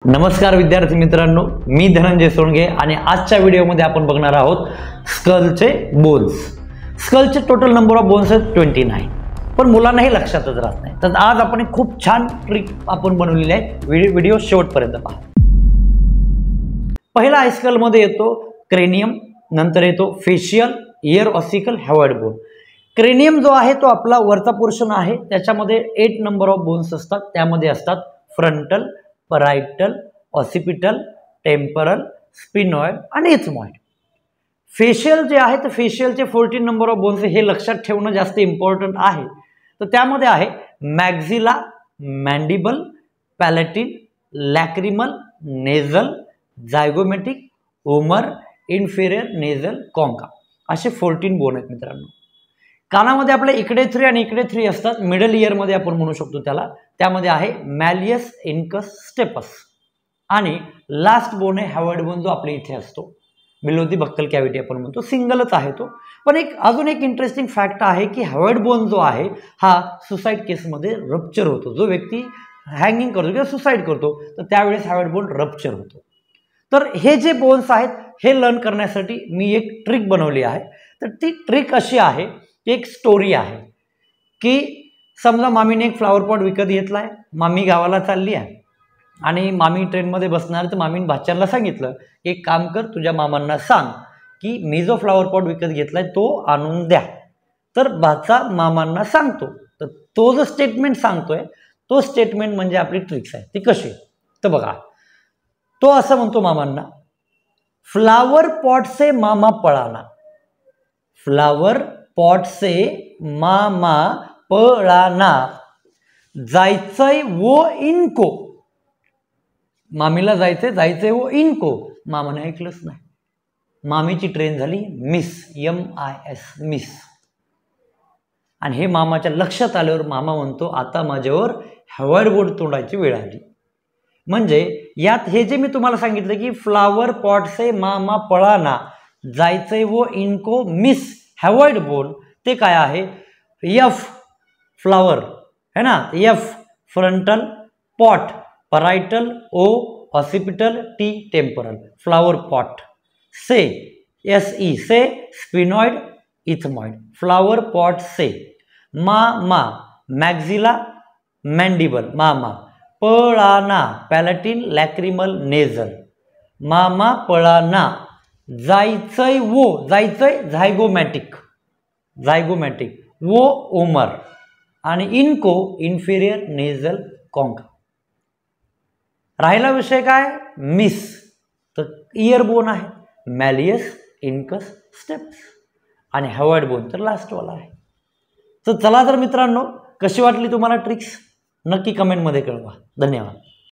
नमस्कार विद्यार्थी मित्रांनो, मी धनंजय सोनगे आणि आजच्या व्हिडिओमध्ये आपण बघणार आहोत स्कलचे बोन्स. स्कलचे टोटल नंबर ऑफ बोन्स आहेत 29, पण मुलांना हे लक्षातच राहत नाही. तर आज आपण एक खूप छान ट्रिक आपण बनवलेली आहे. व्हिडिओ शेवटपर्यंत पहा. पहिला स्कल मध्ये येतो क्रेनियम, नंतर येतो facial, ear ossicle, hyoid bone. Cranium जो आहे तो आपला वरचा पोर्शन आहे, त्याच्यामध्ये 8 नंबर ऑफ बोन्स असतात. त्यामध्ये असतात frontal, parietal, occipital, temporal, sphenoid आणि इथमॉइड. फेशियल जे आहे तर फेशियलचे 14 नंबर ऑफ बोन्स, हे लक्षात ठेवणं जास्त इम्पॉर्टंट आहे. तर त्यामध्ये आहे maxilla, mandible, palatine, lacrimal, nasal, zygomatic, vomer, inferior nasal, concha, असे 14 बोन आहेत मित्रांनो. कानामध्ये आपल्या इकडे 3 आणि इकडे 3 असतात. मिडल इयरमध्ये आपण म्हणू शकतो त्याला. त्यामध्ये आहे मॅलियस, इनकस, स्टेपस आणि लास्ट बोन आहे हॅवॉइड बोन, जो आपल्या इथे असतो बिलो दी बक्कल कॅव्हिटी आपण म्हणतो. सिंगलच आहे तो. पण अजून एक इंटरेस्टिंग फॅक्ट आहे की हॅवॉइड बोन जो आहे हा सुसाईड केसमध्ये रप्चर होतो. जो व्यक्ती हँगिंग करतो किंवा सुसाईड करतो तर त्यावेळेस हॅवॉइड बोन रप्चर होतो. तर हे जे बोन्स आहेत हे लर्न करण्यासाठी मी एक ट्रिक बनवली आहे. तर ती ट्रिक अशी आहे, एक स्टोरी आहे की समजा मामीने एक फ्लावर पॉट विकत घेतला आहे. मामी गावाला चालली आहे आणि मामी ट्रेनमध्ये बसणार. तर मामीने भाच्याला सांगितलं, एक काम कर, तुझ्या मामांना सांग की मी जो फ्लावर पॉट विकत घेतलाय तो आणून द्या. तर भाचा मामांना सांगतो. तर तो जो स्टेटमेंट सांगतोय तो स्टेटमेंट म्हणजे आपली ट्रिक्स आहे. ती कशी? तर बघा, तो असं म्हणतो मामांना, फ्लावर पॉट से मामा पळाना. फ्लावर पॉट से मामा पळाना, जायचंय वो इनको. मामीला जायचंय वो इनको. मामाने ऐकलंच नाही. मामीची ट्रेन झाली मिस, MIS, मिस. आणि हे मामाच्या लक्षात आल्यावर मामा म्हणतो, आता माझ्यावर हॅवॉइड बोन तोडायची वेळ आली. म्हणजे यात हे जे मी तुम्हाला सांगितलं की फ्लावर पॉट से मामा पळाना, जायचंय वो इनको, मिस हॅवॉइड बोन, ते काय आहे? F फ्लावर है ना, F frontal, pot parietal, O occipital, T temporal, flower pot. से SE से स्पिनॉइड, इथमॉइड, फ्लावर पॉट से. मामा मॅक्झिला, मॅन्डिबल, मामा. पळाना पॅलेटिन, लॅक्रिमल, नेझल. मामा पळाना, जायचंय वो, जायचंय झायगोमॅटिक, झायगोमॅटिक, वो ओमर आणि इनको इन्फेरियर नेझल, कॉन्का. राहिला विषय काय? मिस. तर इयर बोन आहे मॅलियस, इनकस, स्टेप्स आणि हॅवॉइड बोन तर लास्टवाला आहे. तर चला तर मित्रांनो, कशी वाटली तुम्हाला ट्रिक्स नक्की कमेंटमध्ये कळवा. धन्यवाद.